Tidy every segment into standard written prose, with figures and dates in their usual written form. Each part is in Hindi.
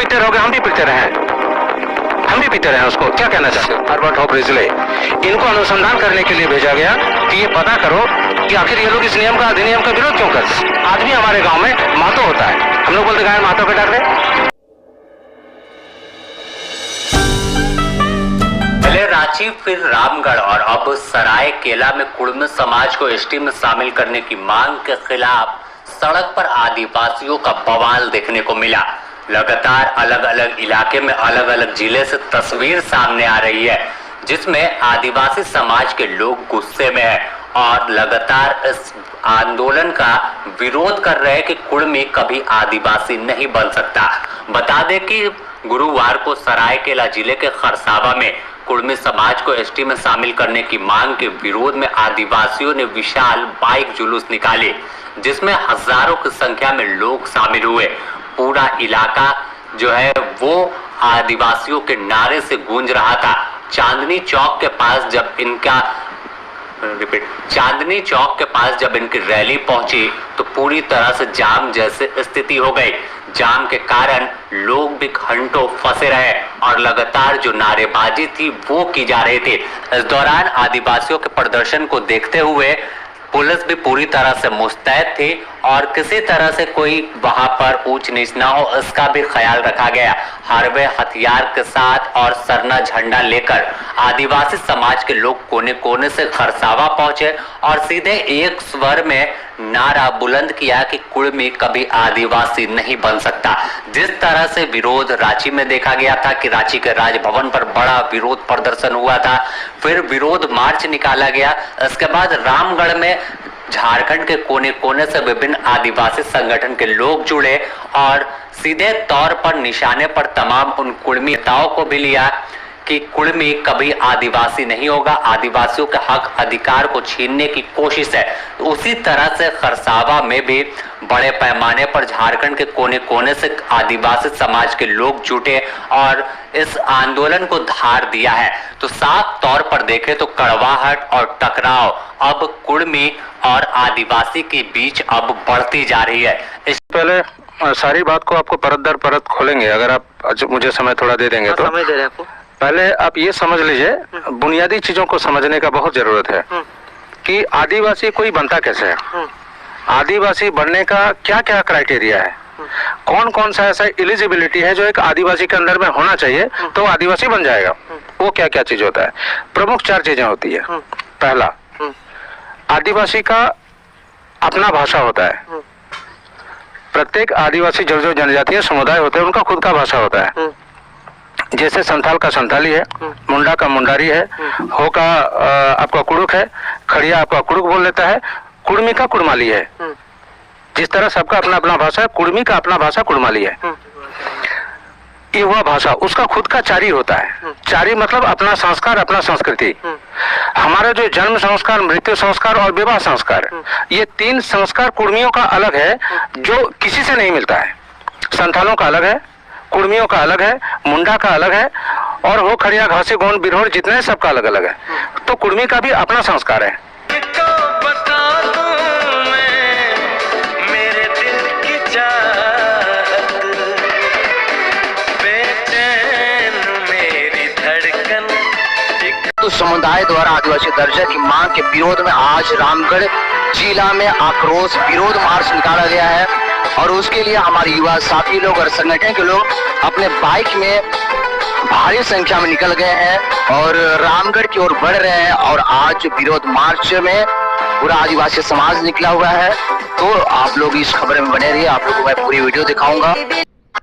पीते रहोगे, हम भी पीते रहे, हम भी पीते रहे उसको। क्या कहना चाहते हो? हर्बर्ट हॉप रिजले, इनको अनुसंधान करने के लिए भेजा गया कि ये पता करो कि आखिर ये लोग इस नियम का, अधिनियम का विरोध क्यों करते हैं। आज भी हमारे गांव में मातो होता है, हम लोग बोलते गाय मातो पे डाक दे। पहले रांची, फिर रामगढ़ और अब सरायकेला में कुड़मी समाज को एसटी में शामिल करने की मांग के खिलाफ सड़क पर आदिवासियों का बवाल देखने को मिला। लगातार अलग अलग इलाके में, अलग अलग जिले से तस्वीर सामने आ रही है जिसमें आदिवासी समाज के लोग गुस्से में हैं और लगातार इस आंदोलन का विरोध कर रहे हैं कि कुड़मी कभी आदिवासी नहीं बन सकता। बता दें कि गुरुवार को सरायकेला जिले के खरसावा में कुड़मी समाज को एसटी में शामिल करने की मांग के विरोध में आदिवासियों ने विशाल बाइक जुलूस निकाले जिसमें हजारों की संख्या में लोग शामिल हुए। पूरा इलाका जो है वो आदिवासियों के नारे से गूंज रहा था। चांदनी चौक के पास जब इनकी रैली पहुंची तो पूरी तरह से जाम जैसे स्थिति हो गई। जाम के कारण लोग भी घंटों फंसे रहे और लगातार जो नारेबाजी थी वो की जा रही थी। इस दौरान आदिवासियों के प्रदर्शन को देखते हुए पुलिस भी पूरी तरह से मुस्तैद थी और किसी तरह से कोई वहां पर ऊंच नीच ना हो इसका भी ख्याल रखा गया। हरबे हथियार के साथ और सरना झंडा लेकर आदिवासी समाज के लोग कोने कोने से खरसावा पहुंचे और सीधे एक स्वर में नारा बुलंद किया कि कुड़मी कभी आदिवासी नहीं बन सकता। जिस तरह से विरोध रांची में देखा गया था कि रांची के राजभवन पर बड़ा विरोध प्रदर्शन हुआ था, फिर विरोध मार्च निकाला गया। इसके बाद रामगढ़ में झारखंड के कोने कोने से विभिन्न आदिवासी संगठन के लोग जुड़े और सीधे तौर पर निशाने पर तमाम उन कुड़मी नेताओं को भी लिया कि कुड़मी कभी आदिवासी नहीं होगा, आदिवासियों के हक अधिकार को छीनने की कोशिश है। उसी तरह से खरसावा में भी बड़े पैमाने पर झारखंड के कोने कोने से आदिवासी समाज के लोग जुटे और इस आंदोलन को धार दिया है। तो साफ तौर पर देखें तो कड़वाहट और टकराव अब कुड़मी और आदिवासी के बीच अब बढ़ती जा रही है। इस पहले सारी बात को आपको परत दर परत खोलेंगे, अगर आप मुझे समय थोड़ा दे देंगे तो। समय दे रहे आपको। पहले आप ये समझ लीजिए, बुनियादी चीजों को समझने का बहुत जरूरत है कि आदिवासी कोई बनता कैसे है, आदिवासी बनने का क्या क्या क्राइटेरिया है, कौन कौन सा ऐसा एलिजिबिलिटी है जो एक आदिवासी के अंदर में होना चाहिए तो आदिवासी बन जाएगा, वो क्या क्या चीज होता है। प्रमुख 4 चीजें होती है। पहला, आदिवासी का अपना भाषा होता है। प्रत्येक आदिवासी जो जनजातीय समुदाय होते हैं उनका खुद का भाषा होता है। जैसे संथाल का संथाली है, मुंडा का मुंडारी है, हो का आपका कुड़ुक है, खड़िया आपका कुड़ुक बोल लेता है, कुड़मी का कुड़माली है। जिस तरह सबका अपना अपना भाषा है, कुड़मी का अपना भाषा कुड़माली है। ये हुआ भाषा, उसका खुद का चारी होता है। चारी मतलब अपना संस्कार, अपना संस्कृति। हमारा जो जन्म संस्कार, मृत्यु संस्कार और विवाह संस्कार, ये 3 संस्कार कुड़मियों का अलग है जो किसी से नहीं मिलता है। संथालों का अलग है, कुड़मियों का अलग है, मुंडा का अलग है और हो खड़िया घासी गोंड बिरहोर जितने सबका अलग अलग है। तो कुड़मी का भी अपना संस्कार है। समुदाय द्वारा आदिवासी दर्जा की मांग के विरोध में आज रामगढ़ जिला में आक्रोश विरोध मार्च निकाला गया है और उसके लिए हमारे युवा साथी लोग और संगठन के लोग अपने बाइक में भारी संख्या में निकल गए हैं और रामगढ़ की ओर बढ़ रहे हैं। और आज विरोध मार्च में पूरा आदिवासी समाज निकला हुआ है। तो आप लोग इस खबर में बने रहिए, आप लोगों को मैं पूरी वीडियो दिखाऊंगा।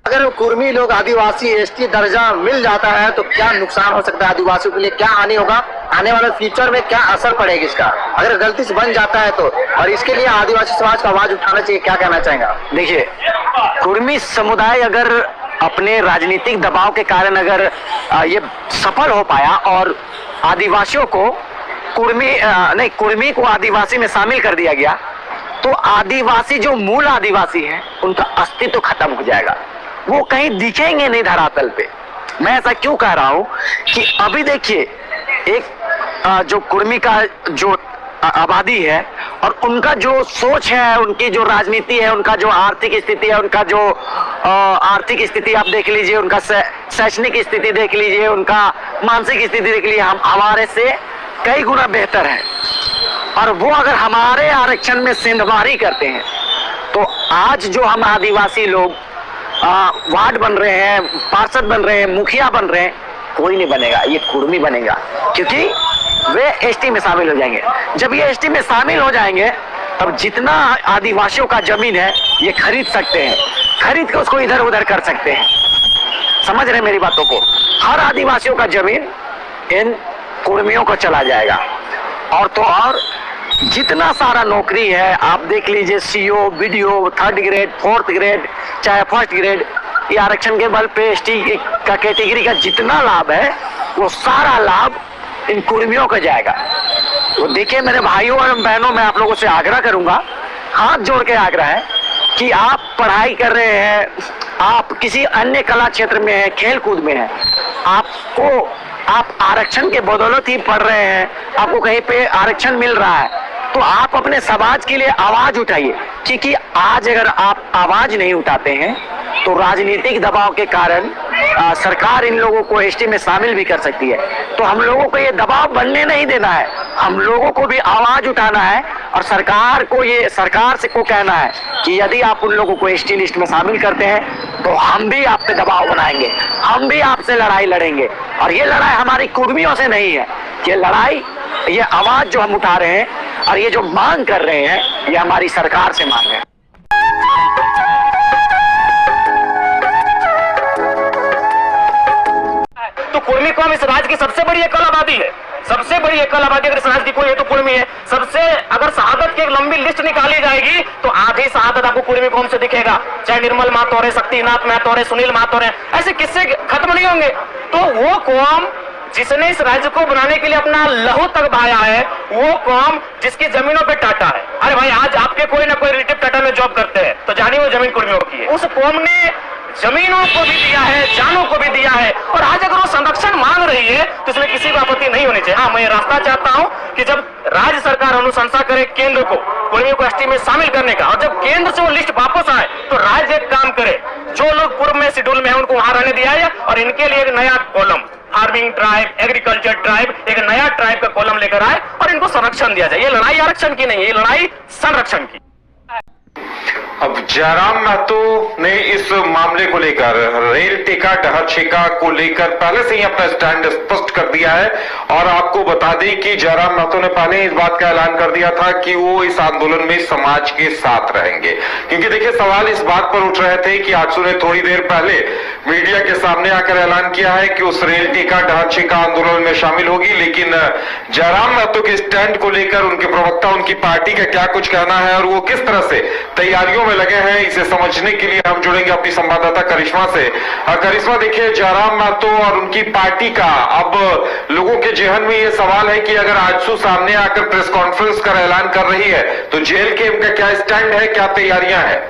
अगर कुर्मी लोग आदिवासी एसटी दर्जा मिल जाता है तो क्या नुकसान हो सकता है आदिवासियों के लिए, क्या हानि होगा, आने वाले फ्यूचर में क्या असर पड़ेगा इसका, अगर गलती से बन जाता है तो। और इसके लिए आदिवासी समाज का आवाज उठाना चाहिए, क्या कहना चाहेंगे? देखिए, कुर्मी समुदाय अगर अपने राजनीतिक दबाव के कारण अगर ये सफल हो पाया और आदिवासियों को कुर्मी को आदिवासी में शामिल कर दिया गया तो आदिवासी जो मूल आदिवासी हैं उनका अस्तित्व खत्म हो जाएगा, वो कहीं दिखेंगे नहीं धरातल पे। मैं ऐसा क्यों कह रहा हूं कि अभी देखिए, एक जो कुर्मी का जो आबादी है और उनका जो सोच है, उनकी जो राजनीति है, उनका जो आर्थिक स्थिति है, उनका जो आर्थिक स्थिति आप देख लीजिए, उनका शैक्षणिक स्थिति देख लीजिए, उनका मानसिक स्थिति देख लीजिए, हम हमारे से कई गुना बेहतर है। और वो अगर हमारे आरक्षण में सेंधमारी करते हैं तो आज जो हम आदिवासी लोग वार्ड बन रहे हैं, पार्षद बन रहे हैं, मुखिया बन रहे हैं, कोई नहीं बनेगा, ये कुर्मी बनेगा, क्योंकि वे एसटी में शामिल हो जाएंगे। जब ये एसटी में शामिल हो जाएंगे तब जितना आदिवासियों का जमीन है ये खरीद सकते हैं, खरीद के उसको इधर उधर कर सकते हैं। समझ रहे मेरी बातों को? हर आदिवासियों का जमीन इन कुर्मियों को चला जाएगा। और तो और जितना सारा नौकरी है आप देख लीजिए, CO, BDO, 3rd grade, 4th grade, चाहे 1st ग्रेड, ये आरक्षण के बल पे एसटी का कैटेगरी का जितना लाभ है वो सारा लाभ इन कुर्मियों को जाएगा। तो देखिए मेरे भाइयों और बहनों, मैं आप लोगों से आग्रह करूंगा, हाथ जोड़ के आग्रह है कि आप पढ़ाई कर रहे हैं, आप किसी अन्य कला क्षेत्र में है, खेल कूद में है, आप आरक्षण के बदौलत ही पढ़ रहे हैं, आपको कहीं पे आरक्षण मिल रहा है, तो आप अपने समाज के लिए आवाज उठाइए। क्योंकि आज अगर आप आवाज नहीं उठाते हैं तो राजनीतिक दबाव के कारण सरकार इन लोगों को एसटी में शामिल भी कर सकती है। तो हम लोगों को ये दबाव बनने नहीं देना है, हम लोगों को भी आवाज उठाना है और सरकार से को कहना है कि यदि आप उन लोगों को एसटी लिस्ट में शामिल करते हैं तो हम भी आप पे दबाव बनाएंगे, हम भी आपसे लड़ाई लड़ेंगे। और ये लड़ाई हमारी कुर्मियों से नहीं है, ये लड़ाई, ये आवाज जो हम उठा रहे हैं और ये जो मांग कर रहे हैं, ये हमारी सरकार से मांग है। तो कुर्मी कौम इस राज्य की सबसे बड़ी एकल आबादी है, सबसे बड़ी एकल आबादी अगर इस राज्य की कोई है तो कुर्मी है। सबसे अगर शहादत की एक लंबी लिस्ट निकाली जाएगी तो आधी शहादत आपको कुर्मी कौम से दिखेगा, चाहे निर्मल महतो रहे, शक्तिनाथ महतो रहे, सुनील महतो रहे, ऐसे किस्से खत्म नहीं होंगे। तो वो कौम जिसने इस राज्य को बनाने के लिए अपना लहू तक बहाया है, वो कौम जिसकी जमीनों पे टाटा है। अरे भाई, आज आपके कोई ना कोई रिलेटिव टाटा में जॉब करते हैं तो जानिए वो जमीन कुर्मियों की है। उस कौम ने जमीनों को भी दिया है, जानों को भी दिया है, और आज अगर वो संरक्षण मांग रही है तो इसमें किसी को आपत्ति नहीं होनी चाहिए। हाँ, मैं ये रास्ता चाहता हूं कि जब राज्य सरकार अनुशंसा करे केंद्र को कुर्मियों को एसटी में शामिल करने का, और जब केंद्र से वो लिस्ट वापस आए तो राज्य एक काम करे, जो लोग पूर्व में शेड्यूल में है उनको वहां रहने दिया है और इनके लिए एक नया column, farming tribe, agriculture tribe, एक नया ट्राइब का कॉलम लेकर आए और इनको संरक्षण दिया जाए। ये लड़ाई आरक्षण की नहीं है, ये लड़ाई संरक्षण की। अब जयराम महतो ने इस मामले को लेकर, रेल टिका ढहछिका को लेकर पहले से ही अपना स्टैंड स्पष्ट कर दिया है। और आपको बता दें कि जयराम महतो ने पहले इस बात का ऐलान कर दिया था कि वो इस आंदोलन में समाज के साथ रहेंगे। क्योंकि देखिए, सवाल इस बात पर उठ रहे थे कि आजसू ने थोड़ी देर पहले मीडिया के सामने आकर ऐलान किया है कि उस रेल टिका ढहछिका आंदोलन में शामिल होगी, लेकिन जयराम महतो के स्टैंड को लेकर उनके प्रवक्ता, उनकी पार्टी का क्या कुछ कहना है और वो किस तरह से तैयारियों में लगे हैं, इसे समझने के लिए हम जुड़ेंगे अपनी संवाददाता करिश्मा से। करिश्मा, देखिए, जयराम महतो और उनकी पार्टी का अब लोगों के जहन में ये सवाल है कि अगर आजसू सामने आकर प्रेस कॉन्फ्रेंस कर ऐलान कर रही है तो जेएलकेएम का क्या स्टैंड है, क्या तैयारियां हैं?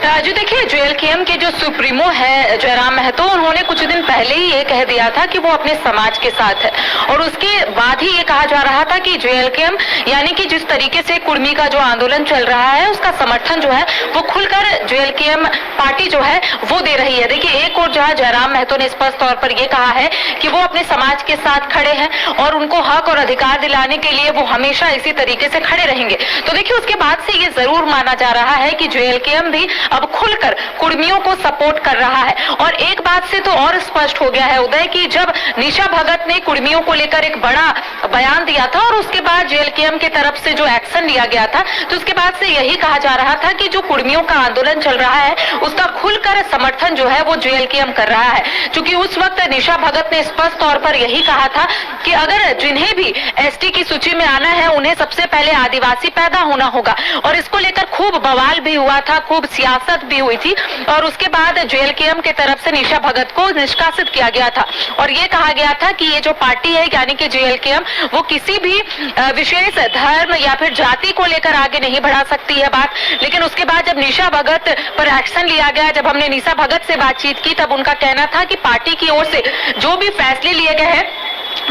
राजू, देखिए, जेएलकेएम के जो सुप्रीमो है जयराम महतो, उन्होंने कुछ दिन पहले ही ये कह दिया था कि वो अपने समाज के साथ है, और उसके बाद ही ये कहा जा रहा था कि जेएलकेएम यानी कि जिस तरीके से कुर्मी का जो आंदोलन चल रहा है उसका समर्थन जो है वो खुलकर जेएलकेएम पार्टी जो है वो दे रही है। देखिए, एक और जहां जयराम महतो ने स्पष्ट तौर पर ये कहा है कि वो अपने समाज के साथ खड़े हैं और उनको हक और अधिकार दिलाने के लिए वो हमेशा इसी तरीके से खड़े रहेंगे। तो देखिए, उसके बाद से ये जरूर माना जा रहा है कि जेएलकेएम भी अब खुलकर कुर्मियों को सपोर्ट कर रहा है। और एक बात से तो और स्पष्ट हो गया है उदय कि जब निशा भगत ने कुर्मियों को लेकर एक बड़ा बयान दिया था और उसके बाद जेएलकेएम की तरफ से जो एक्शन लिया गया था, तो उसके बाद से यही कहा जा रहा था कि जो कुर्मियों का आंदोलन चल रहा है उसका खुलकर समर्थन जो है वो जेएलकेएम कर रहा है। क्योंकि उस वक्त निशा भगत ने स्पष्ट तौर पर यही कहा था कि अगर जिन्हें भी एसटी की सूची में आना है उन्हें सबसे पहले आदिवासी पैदा होना होगा। और इसको लेकर खूब बवाल भी हुआ था, खूब सियासत भी हुई थी, और उसके बाद जेएलकेएम के तरफ से निशा भगत को निष्कासित किया गया था और ये कहा गया था कि ये जो पार्टी है यानी कि जेएलकेएम वो किसी भी विशेष धर्म या फिर जाति को लेकर आगे नहीं बढ़ा सकती है बात। लेकिन उसके बाद जब निशा भगत पर एक्शन लिया गया, जब हमने निशा भगत से बातचीत की, तब उनका कहना था कि पार्टी की ओर से जो भी फैसले लिए गए हैं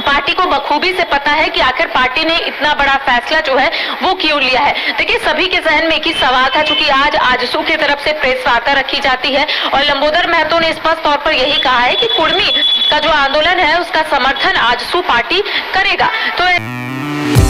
पार्टी को बखूबी से पता है कि आखिर पार्टी ने इतना बड़ा फैसला जो है वो क्यों लिया है। देखिए सभी के जहन में एक ही सवाल था, चूंकि आज आजसू की तरफ से प्रेस वार्ता रखी जाती है और लंबोदर महतो ने स्पष्ट तौर पर यही कहा है कि कुर्मी का जो आंदोलन है उसका समर्थन आजसू पार्टी करेगा। तो